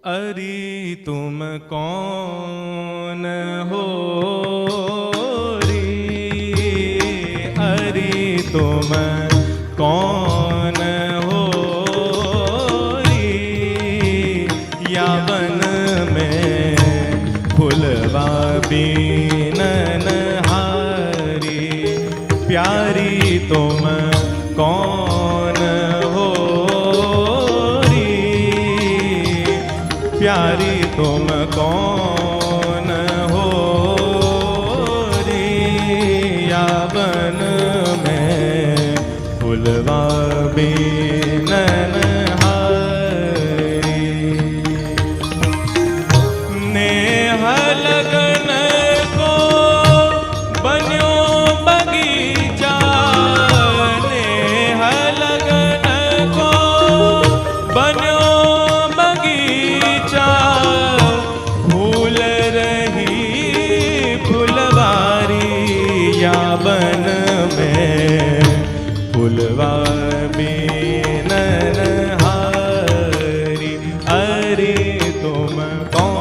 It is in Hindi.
अरे तुम कौन हो रे, अरे तुम कौन हो रे, या वन में फुलवा बीनन हारी, प्यारी तुम कौन हो रे, प्यारी तुम कौन हो रे, या वन में फुलवा बीनन हारी। नेह लगन को बन्यो बगीचा, नेह लगन को बन्यो बगीचा, फूल रही फुलवारी, या वन में फुलवा बीनन हारी। अरे तुम कौन